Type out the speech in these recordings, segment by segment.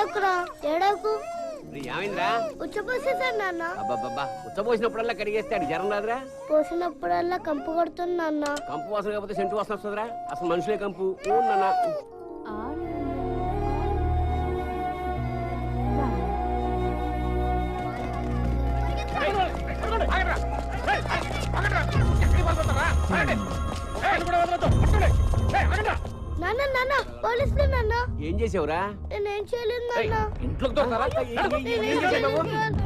ఏడవకురా ఏడవకు. ఏమైందిరా? ఉచ్చపోసేసాడు నాన్న. అబ్బబ్బబ్బా ఉచ్చపోసినప్పుడల్లా కడిగేస్తే జరం రాదురా? పోసినప్పుడల్లా కంపు కొడుతుంది నాన్న. కంపు వాసన కాకపోతే సెంటు వాసన వస్తుందిరా? అసలు మనుషులే కంపు నాన్న. నాన్న నాన్న పోలీసులు నాన్న. ఏం చేసావురా? నేనేం చేయలేదు నాన్న.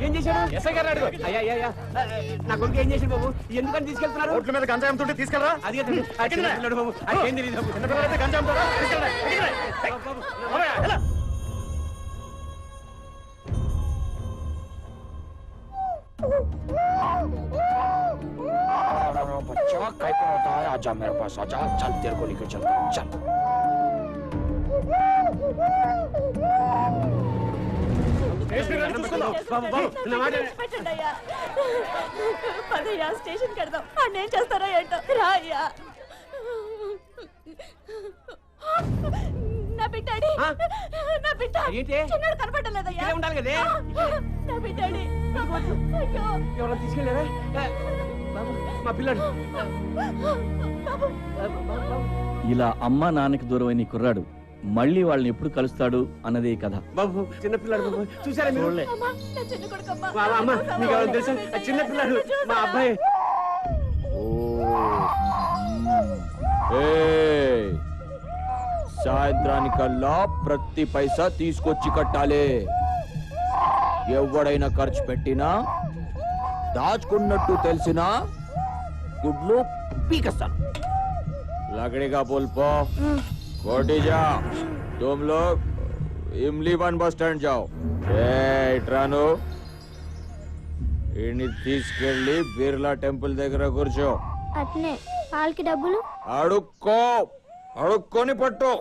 ఏం చేశాడు? ఎస్ఐ గారు అడుగు. అయ్యా నా కొడుకు ఏం చేశాడు బాబు? ఎందుకని తీసుకెళ్తున్నారు? రోడ్ల మీద గంజాయి అమ్ముతుంటే తీసుకెళ్ళరా? అది బాబు ఏం తెలియదు. గంజాయి అమ్ముతారా? बच्चा काय पर होता है? आजा मेरे पास आजा, चल तेरे को लेकर चलता हूँ, चल। స్టేషన్ కడదాం. అన్నేం చేస్తారో ఏంటో రాయ్యా. నా బిడ్డాడి నా బిడ్డ చిన్నడు కనపడలేదయ్యా. ఉండాలి కదా నా బిడ్డాడి. ఎవరో తీసుకెళ్ళారా? మా పిల్లడు. ఇలా అమ్మ నాన్నకి దూరమైన కుర్రాడు మళ్ళీ వాళ్ళని ఎప్పుడు కలుస్తాడు అన్నదే కథ. బాబు చిన్నపిల్లాడు బాబు చూసారా మీరు? అమ్మ మీకు ఎవరు తెలుసా? చిన్నపిల్లాడు మా అబ్బాయి. సాయంత్రానికల్లా ప్రతి పైసా తీసుకొచ్చి కట్టాలి. ఎవడైనా ఖర్చు పెట్టినా దాచుకున్నట్టు తెలిసినా గుడ్లు పీకేస్తాను. लकड़ी का पुल पो कोटी जा। तुम लोग इमली वन बस स्टैंड जाओ. इट्रानो इन्हीं తీసుకెళ్ళి బిర్లా టెంపుల్ దగ్గర కూర్చో. అట్నే వాళ్ళకి డబ్బులు అడుక్కొని పట్టు.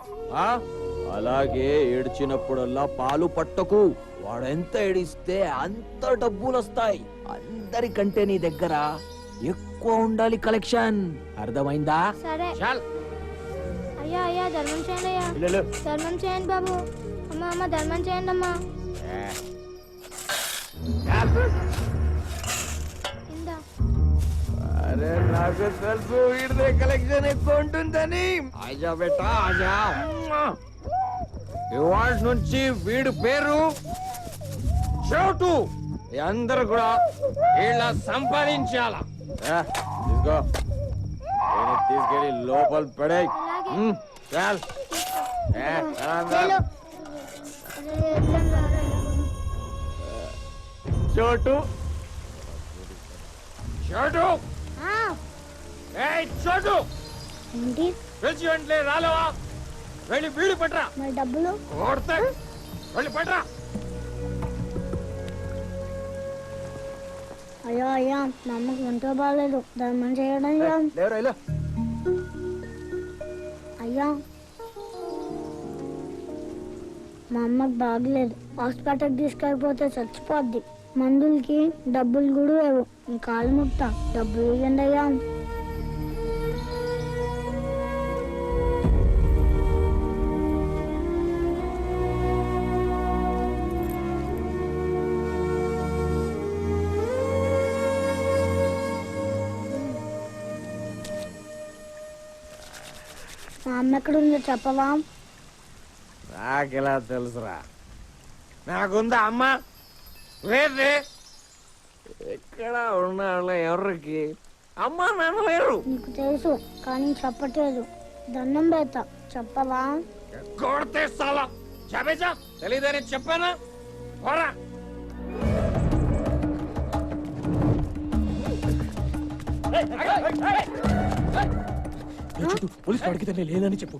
అలాగే ఏడ్చినప్పుడల్లా పాలు పట్టకు. వాడెంత ఏడిస్తే అంత డబ్బులు వస్తాయి. అందరికంటే నీ దగ్గర ఎక్కువ ఉండాలి కలెక్షన్. అర్థమైందా? సరే. అయ్యా అయ్యా ధర్మం చేయండి అయ్యా. ధర్మం చేయండి బాబు. అమ్మ అమ్మ ధర్మం చేయండి అమ్మా. అరే నాకు తెలుసు వీడిదే కలెక్షన్ ఎక్కువ ఉంటుందని. ఆజా బేటా ఆజా. ఇవాళ నుంచి వీడి పేరు చోటు. అందరూ కూడా ఇలా సంపాదించాలా. తీసుకో తీసుకెళ్ళి లోపల పడే. చాల్ చోటు చోటు చోటు పిలిచి వెంటలే రాలేవా? వెళ్ళి వీడి పట్రా. మరి డబ్బులు కొడతా. వెళ్ళి పట్రా. అయ్యో అయ్యా మా అమ్మకి ఒంట్లో బాగాలేదు. ధర్మం చేయడం అయ్యా. మా అమ్మకి బాగలేదు. హాస్పిటల్కి తీసుకెళ్ళిపోతే చచ్చిపోద్ది. మందులకి డబ్బులు కూడా లేవు. మీ కాలు ముక్తా డబ్బులు ఇవ్వండి అయ్యా. మా అమ్మ ఎక్కడుందో చెప్పవా? నాకెలా తెలుసురా? నాకుందా అమ్మ? లేదే. ఎక్కడ ఉన్నాళ్ళ ఎవరికి అమ్మ నాన్న లేరు. నీకు తెలుసు కానీ చెప్పట్లేదు. దండం పెడతా చెప్పవా? కొడితే సాలా చెప్పేసా తెలీదని చెప్పానా? పోరా. పోలీసు అడిగితే లేదని చెప్పు.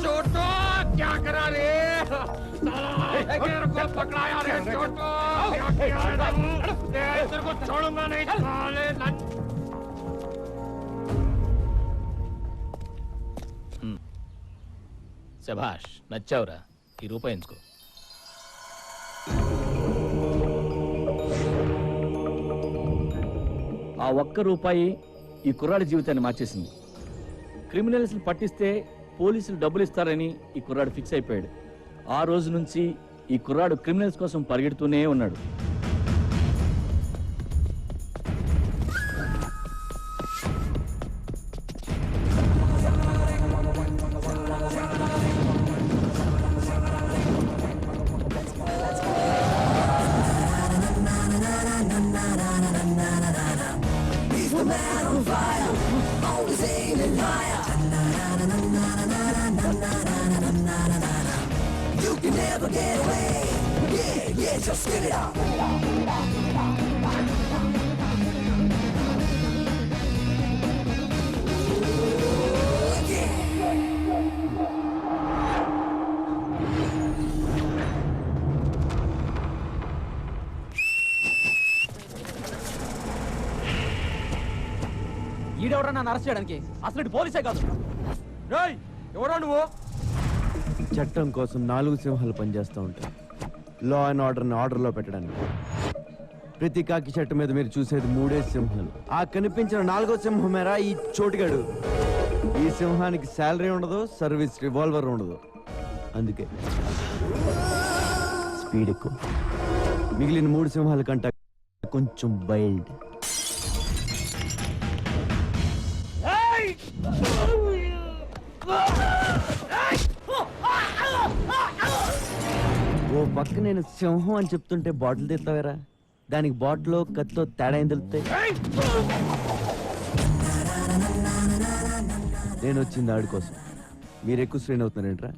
छोटू क्या करा रे? मेरे को पकड़ाया रे छोटू. तेरे को छोड़ूंगा नहीं साले. శభాష్, నచ్చావురా. ఈ రూపాయి ఎంచుకో. ఆ ఒక్క రూపాయి ఈ కుర్రాడి జీవితాన్ని మార్చేసింది. క్రిమినల్స్ని పట్టిస్తే పోలీసులు డబ్బులు ఇస్తారని ఈ కుర్రాడు ఫిక్స్ అయిపోయాడు. ఆ రోజు నుంచి ఈ కుర్రాడు క్రిమినల్స్ కోసం పరిగెడుతూనే ఉన్నాడు. ఈడెవరా నన్ను అరెస్ట్ చేయడానికి? అసలు పోలీసే కాదు. ఎవరా నువ్వు? చట్టం కోసం 4 సింహాలు పనిచేస్తూ ఉంటాయి. లా అండ్ ఆర్డర్ని ఆర్డర్లో పెట్టడానికి. ప్రతి కాకి చెట్టు మీద మీరు చూసేది 3 సింహాలు. ఆ కనిపించిన 4వ సింహమేరా ఈ చోటుగాడు. ఈ సింహానికి శాలరీ ఉండదు, సర్వీస్ రివాల్వర్ ఉండదు. అందుకే స్పీడ్ ఎక్కువ. మిగిలిన 3 సింహాల కంటే కొంచెం వైల్డ్. ఓ పక్క నేను సింహం అని చెప్తుంటే బాటిల్ తెస్తావేరా? దానికి బాటిల్ కత్తో తేడా ఏం తెలుస్తాయి? నేను వచ్చింది ఆడి కోసం. మీరు ఎక్కువ స్ట్రెయిన్ అవుతున్నారేంట్రా?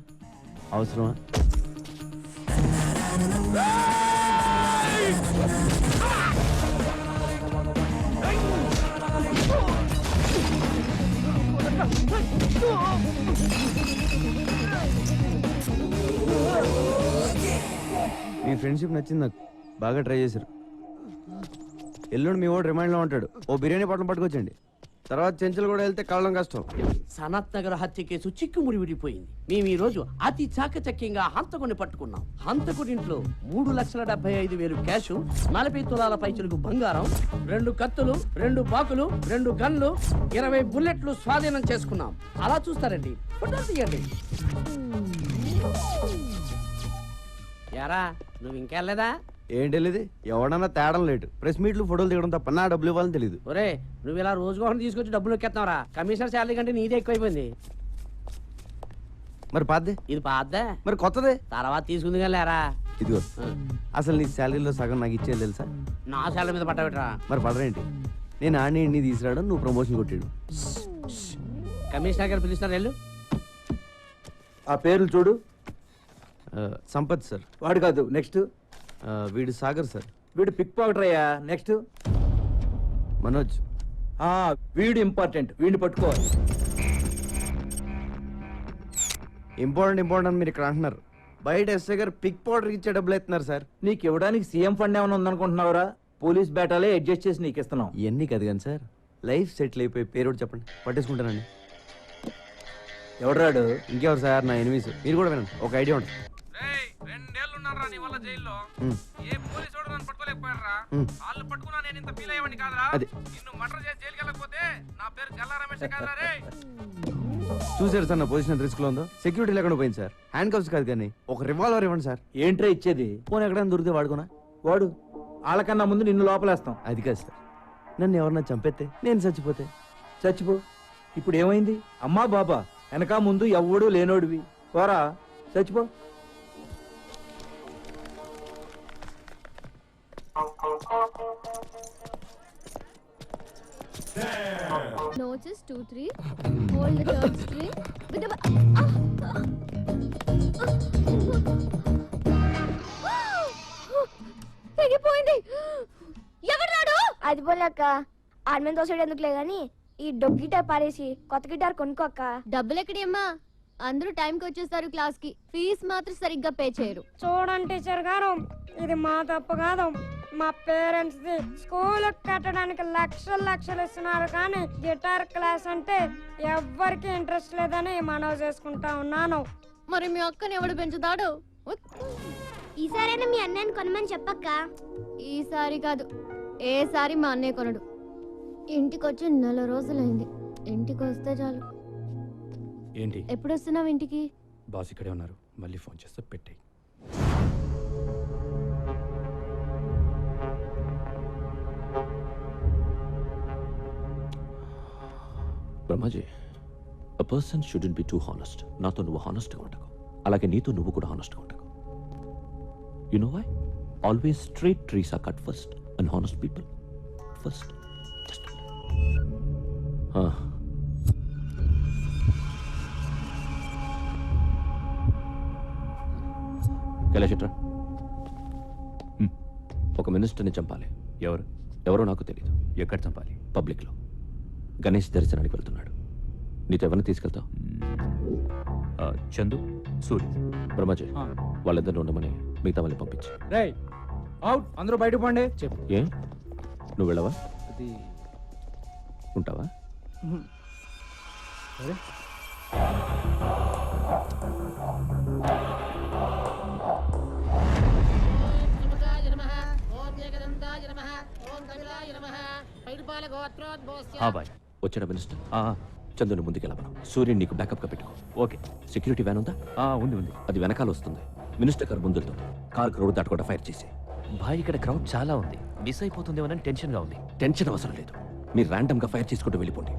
అవసరమా? మీ ఫ్రెండ్షిప్ నచ్చింది నాకు. బాగా ట్రై చేశారు. ఎల్లుండి మీ వాడు రిమైండ్లో ఉంటాడు. ఓ బిర్యానీ పట్టణం పట్టుకొచ్చండి. తర్వాత చెంచులు కూడా వెళ్తే కళ్ళం కష్టం. సనత్ నగర్ హత్య కేసు చిక్కుముడి విడిపోయింది. మేము ఈ రోజు అతి చాకచక్యంగా హంతకుని పట్టుకున్నాం. హంతకుడింట్లో 3,75,000 క్యాష్, 40 తులాల పైచులకు బంగారం, 2 కత్తులు, 2 బాకులు, 2 గన్లు, 20 బుల్లెట్లు స్వాధీనం చేసుకున్నాం. అలా చూస్తారండి, ఫోటోలు తీయండి. యారా నువ్వు ఇంకెళ్ళలేదా? ఏంటి వెళ్ళేది? ఎవడన్నా తేడం లేటు. ప్రెస్ మీట్లు ఫోటోలు దిగడం తప్ప నా డబ్బులు ఇవ్వాలని తెలియదు. ఒరే నువ్వు ఇలా రోజుకోకుండా తీసుకొచ్చి డబ్బులు ఎక్కేస్తావరా? కమిషనర్ శాలరీ కంటే నీదే ఎక్కువైపోయింది. మరి పాతదే? ఇది పాద్దా? మరి కొత్తదే తర్వాత తీసుకుంది కానీ లేరా. ఇదిగో అసలు నీ శాలరీలో సగం నాకు ఇచ్చేది తెలుసా? నా శాలరీ మీద పట్టబెట్టరా? మరి పడరేంటి? నేను ఆడిని ఇండిని తీసుకురావడం, నువ్వు ప్రమోషన్ కొట్టాడు. కమిషనర్ గారు పిలుస్తున్నారు వెళ్ళు. ఆ పేర్లు చూడు. సంపత్ సార్. వాడు కాదు, నెక్స్ట్. వీడు సాగర్ సార్. వీడు పిక్ పాకెటర్ అయ్యా. నెక్స్ట్ మనోజ్. వీడు ఇంపార్టెంట్, వీడిని పట్టుకోవాలి. ఇంపార్టెంట్ మీరు ఇక్కడ అంటున్నారు. బయట ఎస్ఐ గారు పిక్ పౌడర్ ఇచ్చే డబ్బులు ఎత్తున్నారు సార్. నీకు ఇవ్వడానికి సీఎం ఫండ్ ఏమైనా ఉందనుకుంటున్నావురా? పోలీస్ బేటాలే అడ్జస్ట్ చేసి నీకు ఇస్తున్నాం. ఇవన్నీ కాదు కానీ సార్, లైఫ్ సెటిల్ అయిపోయి పేరు చెప్పండి, పట్టేసుకుంటానండి. ఎవడరాడు? ఇంకెవరు సార్? నా ఎనిమిస్. మీరు కూడా వినండి, ఒక ఐడియా ఉంటుంది. 2 ఏళ్ళు ఉన్నారా నీ వల్ల జైల్లో? ఏ పోలీసు వాడు నన్ను పట్టుకోలేకపోయారా? వాళ్ళు పట్టుకున్నా నేను ఇంత ఫీల్ అయ్యేవాడిని కాదురా. నిన్ను మర్డర్ చేసి జైలుకి వెళ్ళకపోతే నా పేరు గల్లా రమేష్ కాదురా రే. చూసారు సార్ నా పొజిషన్ రిస్క్ లో ఉందో? సెక్యూరిటీ లేకుండా పోయింది సార్. హ్యాండ్ కప్స్ కాదు కానీ ఒక రివాల్వర్ ఇవ్వండి సార్. ఏంట్రా ఇచ్చేది? పోనీ ఎక్కడైనా దొరికితే వాడుకోనా? వాడు వాళ్ళకన్నా ముందు నిన్ను లోపలేస్తాం. అది కాదు సార్, నన్ను ఎవరన్నా చంపేస్తే, నేను చచ్చిపోతే? చచ్చిపో. ఇప్పుడు ఏమైంది? అమ్మా బాబా వెనక ముందు ఎవ్వడూ లేనోడివి. పోరా చచ్చిపో. Notice 2, 3. Hold the third string. With the తెగిపోయింది. ఎవరాడు? అది పోలేక ఆర్మీ దోసడు ఎందుకులే గాని ఈ డొగ్ గిటార్ పారేసి కొత్త గిటార్ కొనుక్కోక్క. డబ్బులు ఎక్కడమ్మా? అందరూ టైంకి వచ్చేస్తారు క్లాస్ కి. ఫీజు మాత్రం సరిగ్గా పే చేయరు. చూడండి టీచర్ గారు, ఇది మా తప్పు కాదు, మా పేరెంట్స్ ది. స్కూల్ కట్టడానికి లక్షలు ఇస్తున్నారు కానీ గిటార్ క్లాస్ అంటే ఎవ్వరికి ఇంట్రెస్ట్ లేదని మనవి చేసుకుంటా ఉన్నాను. మరి మీ అక్కని ఎవడు పెంచుతాడు? ఈసారైనా మీ అన్నయ్యని కొనమని చెప్పక్క. ఈసారి కాదు, ఏసారి మా అన్నయ్య కొనడు. ఇంటికి వచ్చి 4 రోజులైంది. ఇంటికి వస్తే చాలు. ఏంటి? ఎప్పుడు వస్తున్నావు ఇంటికి? బాస్ ఇక్కడే ఉన్నారు, మళ్ళీ ఫోన్ చేస్తే పెట్టేయి. Brahmaji, a person shouldn't be too honest. నాతో నువ్వు హానెస్ట్గా ఉండకు, అలాగే నీతో నువ్వు కూడా హానెస్ట్గా ఉండకు. You know why? Always straight trees are cut first and honest people first. Just కైలాషట్రా, ఒక మినిస్టర్ని చంపాలి. ఎవరో నాకు తెలియదు. ఎక్కడ చంపాలి? పబ్లిక్లో. గణేష్ దర్శనానికి వెళ్తున్నాడు. నీతో ఎవరిని తీసుకెళ్తావు? చందు, సూరి. బ్రహ్మాజీ, వాళ్ళిద్దరిని ఉండమని మిగతా వాళ్ళని పంపించి. రేయ్ అవుట్, అందరూ బయటకు పోండి. చెప్పు. ఏ, నువ్వు వెళ్ళవా? అది ఉంటావా? సరే. వచ్చిన మినిస్టర్ చందుని ముందుకెళ్ళమను. సూర్యుని నీకు బ్యాకప్ గా పెట్టుకో. ఓకే. సెక్యూరిటీ వ్యాన్ ఉందా? ఉంది. అది వెనకాల వస్తుంది. మినిస్టర్ కారు ముందుతో కార్ రోడ్ దాటకుండా ఫైర్ చేసి. భాయ్, ఇక్కడ క్రౌడ్ చాలా ఉంది, మిస్ అయిపోతుందేమోనని టెన్షన్ గా ఉంది. టెన్షన్ అవసరం లేదు, మీరు ర్యాండమ్ గా ఫైర్ చేసుకుంటూ వెళ్ళిపోండి.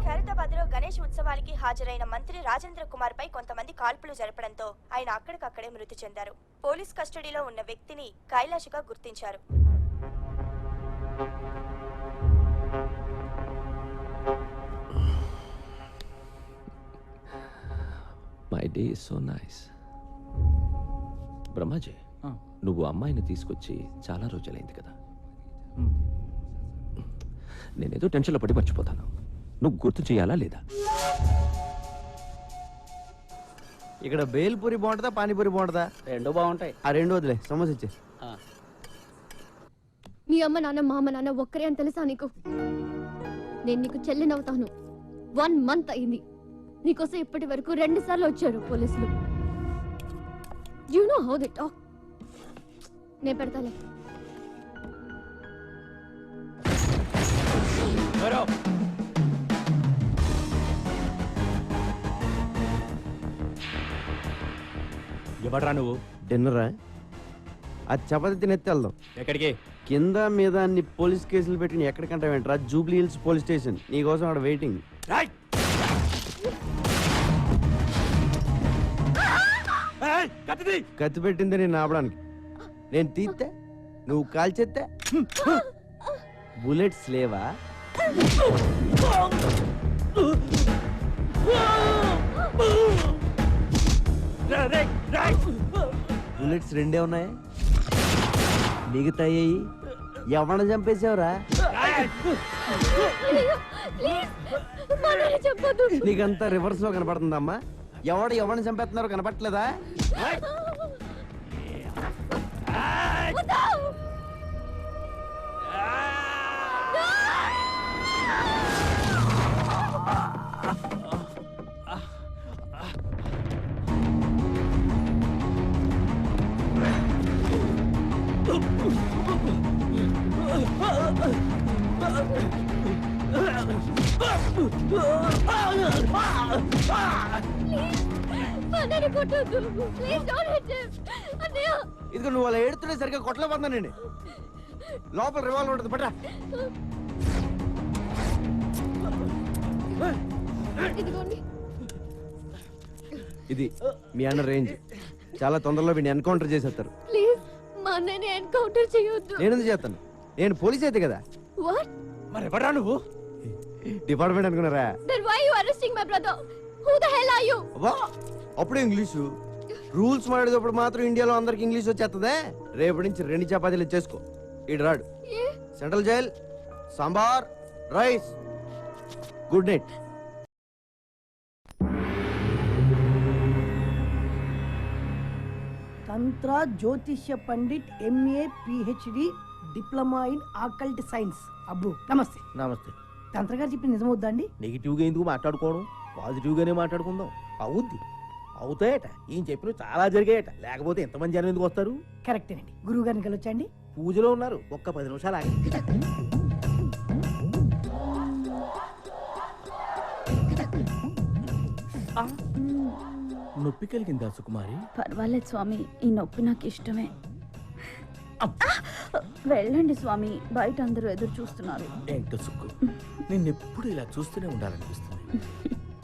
ఖైరతాబాద్లో గణేష్ ఉత్సవానికి హాజరైన మంత్రి రాజేంద్ర కుమార్ పై కొంతమంది కాల్పులు జరపడంతో ఆయన అక్కడికక్కడే మృతి చెందారు. పోలీస్ కస్టడీలో ఉన్న వ్యక్తిని కైలాష్గా గుర్తించారు. My day is so nice. Brahmaji, నువ్వు అమ్మాయిని తీసుకొచ్చి చాలా రోజులైంది కదా. నేనేదో టెన్షన్లో పడి మర్చిపోతాను. నువ్వు గుర్తు చేయాలా లేదా? ఇక్కడ బేల్పూరి బాగుంటుందా, పానీపూరి బాగుంటుందా? రెండు బాగుంటాయి. ఆ రెండు వదిలే, సమోసా ఇచ్చే. మీ అమ్మ నాన్న మా అమ్మ నాన్న ఒక్కరే అని తెలుసా నీకు? నేను నీకు చెల్లినవుతాను. 1 month అయింది. నీకోసం ఇప్పటి వరకు 2 సార్లు వచ్చారు పోలీసులు. You know how they talk. నేను పెడతాలే. ఎవడ్రా నువ్వు? డిన్నరా? ఆ చపాతి తినెత్తి వెళ్దాం. ఎక్కడికి? కింద మీద అన్ని పోలీస్ కేసులు పెట్టి ఎక్కడికంటే వెంటరా? Jubilee Hills police station. నీకోసం అక్కడ వెయిటింగ్. కత్తి పెట్టింది నేను ఆపడానికి. నేను తీస్తే నువ్వు కాల్చేస్తే బుల్లెట్స్ లేవా? బుల్లెట్స్ 2 ఉన్నాయి. మిగతాయి ఎవరిని చంపేసావురా? నీకంతా రివర్స్ లో కనపడుతుందమ్మా. ఎవరిని చంపేస్తున్నారో కనపట్లేదా? ఇదిగో నువ్వు అలా ఏడుతుంటే సరిగ్గా కొట్టలే పోతున్నానండి. లోపల రివాల్వర్ ఉంటుంది, పట్రా. ఇది మీ అన్న రేంజ్. చాలా తొందరలో వీడిని ఎన్కౌంటర్ చేసేస్తారు. ప్లీజ్ మా అన్నని ఎన్కౌంటర్ చేయొద్దు. నేను ఎందుకు చేస్తాను? నేను పోలీస్ అయితే కదా. వాట్? మరి ఎవరా నువ్వు? డిపార్ట్మెంట్ అనుకున్నారా? Then why are you arresting my brother? Who the hell are you? అబ్బా అప్పుడు ఇంగ్లీషు రూల్స్ మాట్లాడేటప్పుడు మాత్రం ఇండియాలో అందరికి ఇంగ్లీష్ వచ్చేస్తుందే. రేపటి నుంచి 2 చపాతీలు చేసుకో. ఇటు రాడు. Central jail sambar rice. Good night. తంత్ర జ్యోతిష్య pandit MA PhD diploma in occult science. అబ్బు నమస్తే. నమస్తే. తంత్ర గారు చెప్పి నిజమవుద్దా అండి? నెగిటివ్గా ఎందుకు మాట్లాడుకోవడం, పాజిటివ్గానే మాట్లాడుకుందాం. అవుద్ది, అవుతాయట. ఏం చెప్పిన చాలా జరిగాయట, లేకపోతే ఎంతమంది జనం ఎందుకు వస్తారు? కరెక్టేనండి. గురువు గారిని కలవచ్చండి? పూజలో ఉన్నారు, ఒక్క 10 నిమిషాలు ఆగి. నొప్పి కలిగిందా సుకుమారి? పర్వాలేదు స్వామి, ఈ నొప్పి నాకు ఇష్టమే. వెళ్ళండి స్వామి, బయట అందరూ ఎదురు చూస్తున్నారు. ఏంటో సుక్కు, నిన్నెప్పుడు ఇలా చూస్తూనే ఉండాలనిపిస్తుంది.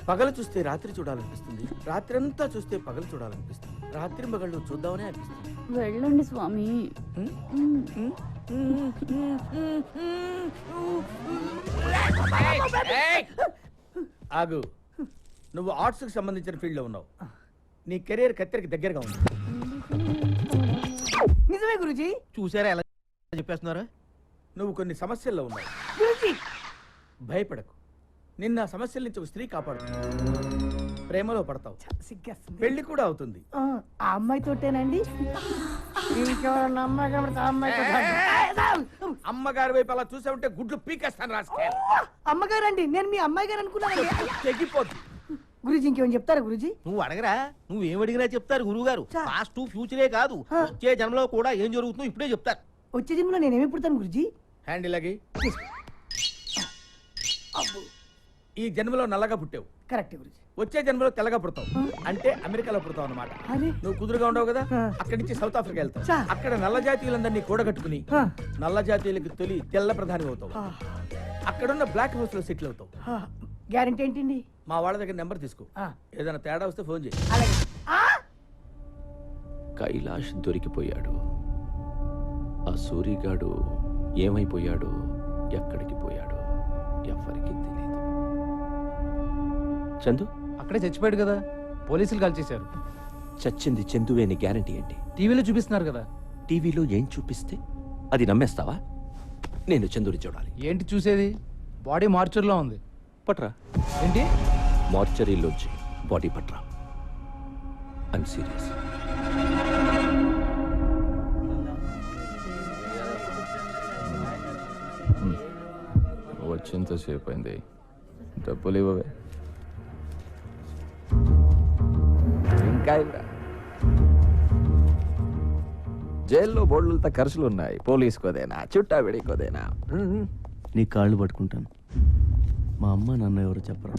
పగలు చూస్తే రాత్రి చూడాలనిపిస్తుంది, రాత్రి అంతా చూస్తే పగలు చూడాలనిపిస్తుంది, రాత్రి పగళ్ళు చూద్దామనే అనిపిస్తుంది. వెళ్ళండి స్వామి. ఆగు, నువ్వు ఆర్ట్స్ కి సంబంధించిన ఫీల్డ్ లో ఉన్నావు. నీ కెరీర్ కత్తెరకి దగ్గరగా ఉంది. నిజమే గురుజీ. చూసారా ఎలా చెప్పేస్తున్నారా? నువ్వు కొన్ని సమస్యల్లో ఉన్నావు. భయపడకు, నిన్న ఆ సమస్యల నుంచి ఒక స్త్రీ కాపాడుతుంది. ప్రేమలో పడతావు, సిగ్గేస్తుంది. పెళ్లి కూడా అవుతుంది. ఆ అమ్మాయితోటేనండి? ఇంకెవరన్నా అమ్మాయి కనబడితే ఆ అమ్మాయితో. అమ్మగారి వైపు అలా చూసా ఉంటే గుడ్లు పీకేస్తాను రాసుకే. అమ్మగారండి, నేను మీ అమ్మాయి గారు అనుకున్నాను. తెగిపోద్ది. గురుజీ ఇంకేమైనా చెప్తారా గురుజీ? నువ్వు అడగరా, నువ్వేం అడిగినా చెప్తారు గురువు గారు. పాస్ట్ ఫ్యూచరే కాదు, వచ్చే జన్మలో కూడా ఏం జరుగుతుందో ఇప్పుడే చెప్తారు. వచ్చే జన్మలో నేనేమి పుడతాను గురుజీ? హ్యాండిల్ అగి. ఈ జన్మలో నల్లగా పుట్టావు. కరెక్ట్ గురుజీ. వచ్చే జన్మలో తెల్లగా పుడతావు, అంటే అమెరికాలో పుడతావు అన్నమాట. నువ్వు కుదురుగా ఉండవు కదా, అక్కడి నుంచి సౌత్ ఆఫ్రికా వెళ్తావు. అక్కడ నల్ల జాతీయులందరినీ కూడగట్టుకుని నల్ల జాతీయులకు తొలి తెల్ల ప్రధాని అవుతావు. అక్కడున్న బ్లాక్ హౌస్ లో సెటిల్ అవుతావు. గ్యారెంటీ ఏంటండి? మా వాళ్ళ దగ్గర నెంబర్ తీసుకో, ఏదైనా తేడా వస్తే ఫోన్ చేయి. కైలాష్ దొరికిపోయాడు. ఆ సూరిగాడు ఏమైపోయాడు, ఎక్కడికి పోయాడు, ఎవరికి తెలియదు. చందు అక్కడే చచ్చిపోయాడు కదా, పోలీసులు కాల్ చేశారు. చచ్చింది చందువే అని గ్యారంటీ ఏంటి? టీవీలో చూపిస్తున్నారు కదా. టీవీలో ఏం చూపిస్తే అది నమ్మేస్తావా? నేను చందుని చూడాలి. ఏంటి చూసేది? బాడీ మార్చర్లో ఉంది. పట్రా. ఏంటి? మార్చరీలోంచి బాడీ పట్రా. I'm serious. వచ్చేంతసేపు అయింది, డబ్బులు ఇవ్వవే. ఇంకా జైల్లో బోర్డులతో ఖర్చులు ఉన్నాయి. పోలీసుకోదేనా, చుట్టా విడికోదేనా? నీ కాళ్ళు పట్టుకుంటాను. మా అమ్మ నాన్న ఎవరు చెప్పరా?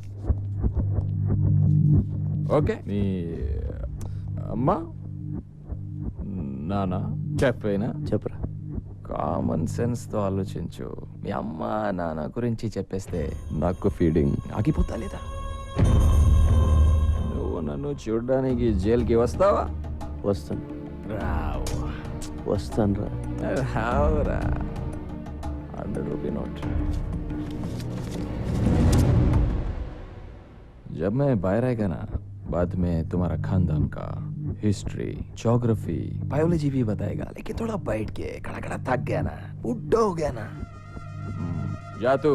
ఓకే, నీ అమ్మ నాన్న చెప్పేనా? చెప్పరా. కామన్ సెన్స్తో ఆలోచించు. మీ అమ్మ నాన్న గురించి చెప్పేస్తే నాకు ఫీడింగ్ ఆగిపోతా లేదా? నువ్వు నన్ను చూడడానికి జైలుకి వస్తావా? వస్తాను. రావు. వస్తాను రా. రావురా. 100 रुपये नोट. जब मैं बाहर आएगा ना, बाद में तुम्हारा खानदान का हिस्ट्री, ज्योग्राफी, बायोलॉजी भी बताएगा. लेकिन थोड़ा बैठ के खड़ा खड़ा थक गया ना, बुढ़ा हो गया ना. जा तू.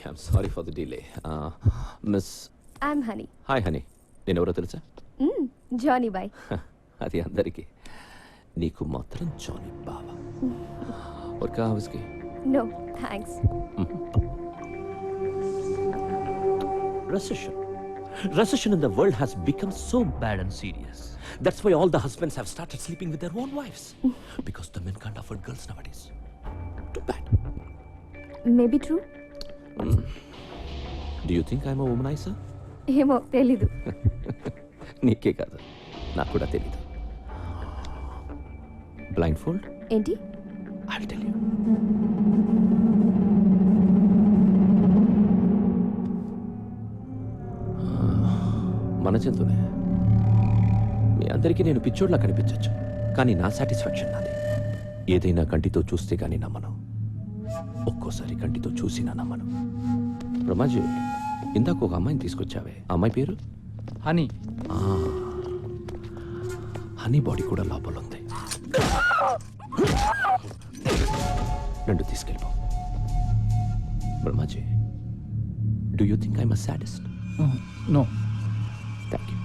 I'm sorry for the delay. Miss. I'm Honey. Hi, Honey. నేను ఎవరో తెలుసా? Johnny boy. అది అందరికీ, నీకు మాత్రం జానీ బావా. और क्या है उसकी? No, thanks. Recession in the world has become so bad and serious. That's why all the husbands have started sleeping with their own wives. Because the men can't afford girls nowadays. Too bad. Maybe true. Do you think I'm a womanizer? ఏమో తెలీదు. నీకే కాదు, నాకు కూడా తెలీదు. Blind fold ఏంటి? I'll tell you. మన జంతువునే. మీ అందరికీ నేను పిచ్చోడ్లా కనిపించవచ్చు, కానీ నా సాటిస్ఫాక్షన్ నాది. ఏదైనా కంటితో చూస్తే కానీ నమ్మను, ఒక్కోసారి కంటితో చూసినా నమ్మను. బ్రహ్మాజీ, ఇందాక ఒక అమ్మాయిని తీసుకొచ్చావే, ఆ అమ్మాయి పేరు? హనీ. హనీ బాడీ కూడా లోపల ఉంది. నన్ను తీసుకెళ్ళిపో. Brahmaji, do you think I'm a sadist? No. Thank you.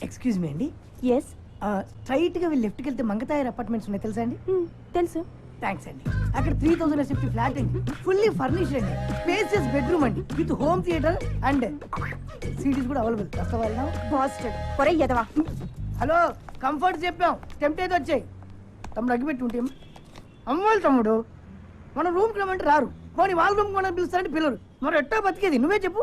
Excuse me అండి. ఎస్. స్ట్రైట్ గా లెఫ్ట్కి వెళ్తే మంగతాయర్ అపార్ట్మెంట్స్ ఉన్నాయి, తెలుసా అండి? తెలుసు. థ్యాంక్స్ అండి. అక్కడ 3000 SFT ఫ్లాట్ అండి, ఫుల్లీ ఫర్నిష్డ్ అండి, స్పేసియస్ బెడ్రూమ్ అండి, with home theatre and cities కూడా అవైలబుల్. వస్తావా? బాస్టర్డ్ ఒరే యదవా. హలో, కంఫర్ట్ చెప్పాం, టెంప్ట్ అయితే వచ్చాయి. తమ్ముడు అగ్గిపెట్టి ఉంటే అమ్మాయిలు తమ్ముడు మన రూమ్కి రమ్మంటే రారు, పోనీ వాళ్ళ రూమ్కి మనం పిలుస్తారంటే పిల్లరు. మరి ఎట్టా బతికేది నువ్వే చెప్పు.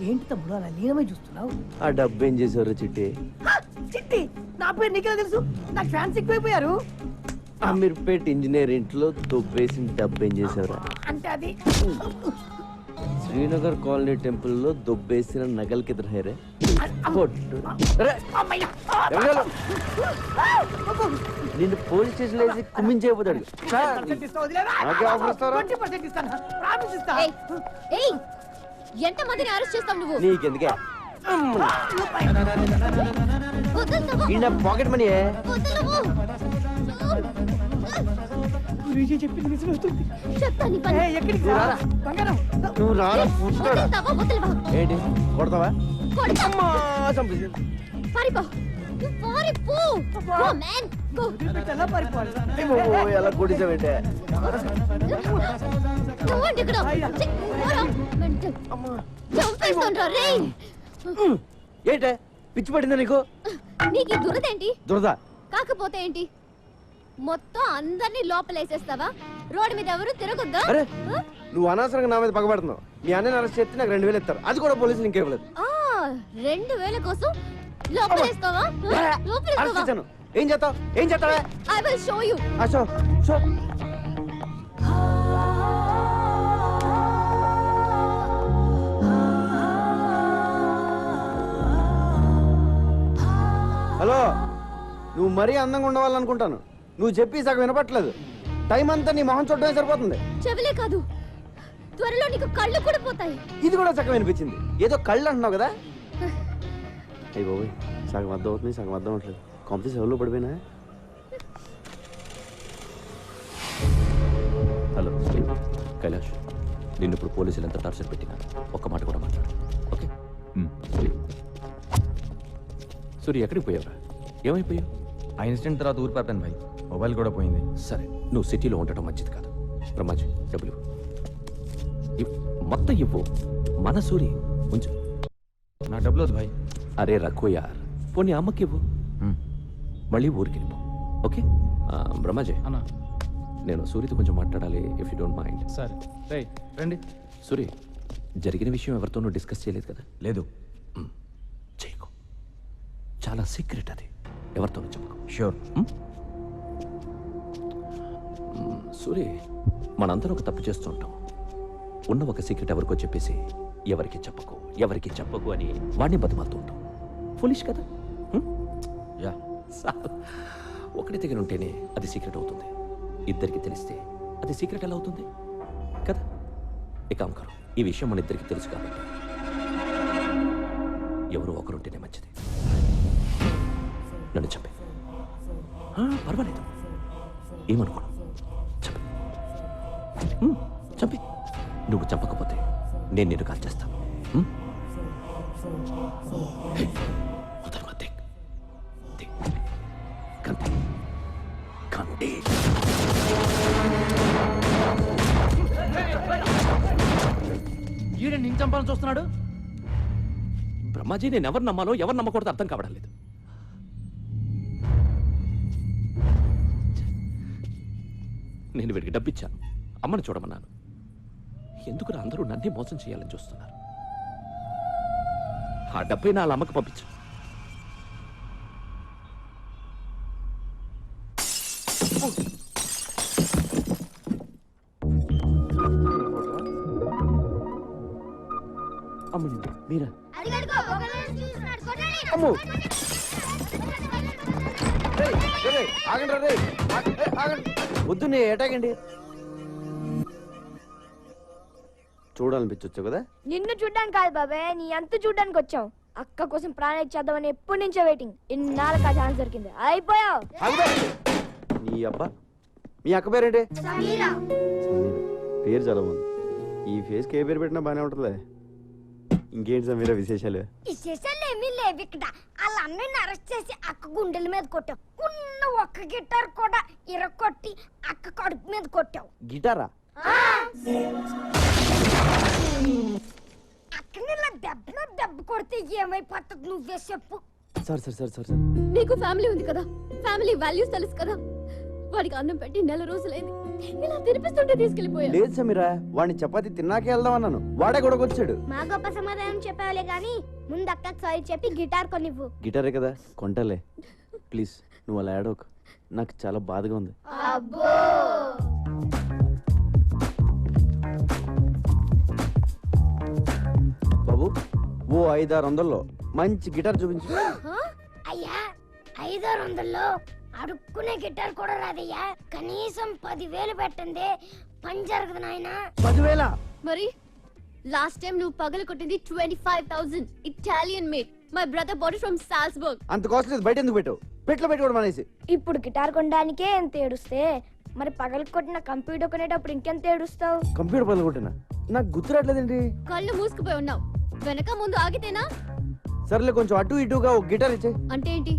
ఏంటి తమ్ముడు అలా లీనమై చూస్తున్నావు? ఆ డబ్బు ఏం చేసావు చిట్టి? చిట్టి నా పేరు నీకే తెలుసు, నాకు ఫ్యాన్స్ ఎక్కువైపోయారు. అమీర్పేట్ ఇంజనీర్ ఇంట్లో దొబ్బేసిన డబ్బు ఏం చేసావురా? అంటే అది శ్రీనగర్ కాలనీ టెంపుల్లో దొబ్బేసిన నగల్ కిదర్ హైరే? నిన్ను పోలీస్ స్టేషన్ వేసి కుమ్మించేయబోతాడు. ఎంత మందిని అరెస్ట్ చేస్తావు నువ్వు? నీకెందుకే పాకెట్ మనీ? చెప్పింది నిజమవుతుంది. నువ్వు రారా? ఏంటి కొడతావా? ఎలా కొట్టించావంటే? ఏంటే పిచ్చి పడిందా నీకు? నీకు దురదేంటి? దురద కాకపోతే ఏంటి? మొత్తం అందరినీ లోపలేసేస్తావా? రోడ్డు మీద ఎవరు తిరగొద్దా? అరే నువ్వు అనవసరంగా నా మీద పగబడుతున్నావు. మీ అన్నని అరెస్ట్ చేస్తే నాకు 2000 ఇస్తారు, అది కూడా పోలీసులు ఇంకేవ్వలేదు. 2000 కోసం లోపలేస్తావా? ఏం చేస్తావు? ఏం చేస్తావా? I will show you. Show show. Hello, నువ్వు మరీ అందంగా ఉండవాలనుకుంటాను. నువ్వు చెప్పి సగం వినపట్లేదు. టైం అంతా నీ మొహం చూడటమే సరిపోతుంది. చెవులే కాదు, త్వరలో నీకు కళ్ళు కూడా పోతాయి. ఇది కూడా సగం వినిపించింది. ఏదో కళ్ళు అంటున్నావు కదా? అయ్యి బాబోయ్, సగం అర్థం అవుతుంది, సగం అర్థం అవట్లేదు. కాంపిటీస్ ఎవరిలో పడిపోయినా? హలో కైలాష్, నిన్ను ఇప్పుడు పోలీసులు ఎంత టార్చర్ పెట్టినా ఒక్క మాట కూడా మాట్లాడు, ఓకే? సూర్య, ఎక్కడికి పోయావురా? ఏమైపోయావు? ఆ ఇన్సిడెంట్ తర్వాత ఊరు పాపాను భాయ్, మొబైల్ కూడా పోయింది. సరే, నువ్వు సిటీలో ఉండటం మంచిది కాదు. బ్రహ్మాజీ, డబ్బులు మొత్తం ఇవ్వు. మన సూరి ఉంచు. నా డబ్బులు వద్దు భాయ్. అరే రఘు యార్, పోనీ అమ్మకి ఇవ్వు. మళ్ళీ ఊరికి వెళ్ళిపో, ఓకే? బ్రహ్మాజీ అన్నా, నేను సూరితో కొంచెం మాట్లాడాలి, ఇఫ్ యూ డోంట్ మైండ్. సరే రండి. సూరి, జరిగిన విషయం ఎవరితోనూ డిస్కస్ చేయలేదు కదా? లేదు. చేయకు, చాలా సీక్రెట్ అది, ఎవరితోనూ చెప్పకు. ష్యూర్. సూరి, మనందరం ఒక తప్పు చేస్తుంటాం. ఉన్న ఒక సీక్రెట్ ఎవరికో చెప్పేసి ఎవరికి చెప్పకు అని వాడిని బతిమాలుతూ ఉంటాం. ఫులిష్ కదా? యా. ఒకటి దగ్గర ఉంటేనే అది సీక్రెట్ అవుతుంది, ఇద్దరికి తెలిస్తే అది సీక్రెట్ ఎలా అవుతుంది కదా? ఇక అంకరు, ఈ విషయం మన ఇద్దరికి తెలుసు కాబట్టి ఎవరో ఒకరుంటేనే మంచిది. నన్ను చంపే, పర్వాలేదు, ఏమనుకోను, చంపి. నువ్వు చంపకపోతే నేను నిన్ను కాల్ చేస్తాను. ఈడే నేను చంపాలని చూస్తున్నాడు. బ్రహ్మాజీ, నేను ఎవరు నమ్మాలో ఎవరు నమ్మకూడదు అర్థం కావడం లేదు. నేను వీడికి డబ్బిచ్చాను, అమ్మని చూడమన్నాను. ఎందుకు అందరూ నన్నే మోసం చేయాలని చూస్తున్నారు? ఆ డబ్బై నా అమ్మకి పంపించాను. అమ్మని మీరా? అమ్మో ఆగండి రే, ఆగండి. వద్దు, నే ఏటాగండి. చూడాలనిపించొచ్చు కదా? నిన్ను చూడ్డానికి కాదు బాబాయ్, నీ అంత చూడ్డానికి వచ్చాం. అక్క కోసం ప్రాణం ఇచ్చేద్దామని ఎప్పటి నుంచో వెయిటింగ్. ఇన్నాళ్ళకి ఆ ఛాన్స్ దొరికింది. అయిపోయావు. నీ అబ్బా, మీ అక్క పేరేంటి? సమీరా. పేరు చాలా బాగుంది. ఈ ఫేస్కి ఏ పేరు పెట్టినా బాగానే ఉంటుందిలే. ఇంకేంటి సమీరా విశేషాలు? విశేషాలు ఏమీ లేవు ఇక్కడ. వాళ్ళ అన్నయ్యని అరెస్ట్ చేసి అక్క గుండెల మీద కొట్టావు. ఉన్న ఒక్క గిటార్ కూడా ఇరగొట్టి అక్క కడుపు మీద కొట్టావు. గిటారా? అక్కని ఇలా దెబ్బ కొడితే ఏమైపోతుంది నువ్వే చెప్పు. సార్ నీకు ఫ్యామిలీ ఉంది కదా, ఫ్యామిలీ వాల్యూస్ తెలుసు కదా. వాడికి అన్నం పెట్టి 4 రోజులైంది. ఇలా తినిపిస్తుంటే తీసుకెళ్లిపోయా. లేదు సమీరా, వాడిని చపాతి తిన్నాకే వెళ్దాం అన్నాను. వాడే కూడా వచ్చాడు. మా గొప్ప సమాధానం చెప్పావులే గాని ముందు అక్కకి సారీ చెప్పి గిటార్ కొనివ్వు. గిటారే కదా, కొంటలే. ప్లీజ్ నువ్వు అలా ఏడవకు, నాకు చాలా బాధగా ఉంది. బాబు, ఓ 500-600 మంచి గిటార్ చూపించు. అయ్యా 500-600లో అడుక్కునే గిటార్ కూడా రాదయ్యా. కనీసం 10,000 పెట్టండి, పని జరగదు నాయనా. 10,000? మరి లాస్ట్ టైం నువ్వు పగలు కొట్టింది 25,000 Italian made. My brother body from Salzburg. అంత కాస్ట్ లేదు, బయట ఎందుకు పెట్టావు? పెట్లో పెట్టుకోవడం అనేసి. ఇప్పుడు గిటార్ కొనడానికే ఎంత ఏడుస్తే మరి పగలు కొట్టిన కంప్యూటర్ కొనేటప్పుడు ఇంకెంత ఏడుస్తావు? కంప్యూటర్ పగలు కొట్టినా? నాకు గుర్తురాట్లేదండి. కళ్ళు మూసుకుపోయి ఉన్నావు. వెనక ముందు ఆగితేనా? సర్లే, కొంచెం అటు ఇటుగా ఒక గిటార్ ఇచ్చే. అంటే ఏంటి?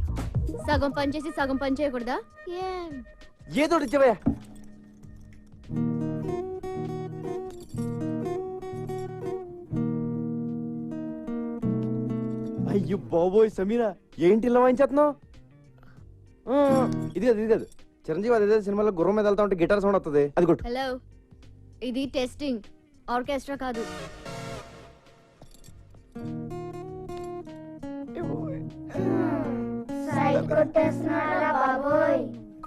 సగం పని చేసి సగం పని చేయకూడదా? ఏదో ఇచ్చేవయ్యా. అయ్యో బాబోయ్ సమీరా, ఏంటి ఇలా వాయించేస్తున్నావు? ఇది కాదు చిరంజీవి అదే సినిమాలో గుర్రం మీద వెళ్తా ఉంటే గిటార్ సౌండ్ వస్తుంది, అది కొట్టు. హలో, ఇది టెస్టింగ్, ఆర్కెస్ట్రా కాదు. సైడ్ కొట్టేస్తున్నాడా బాబోయ్?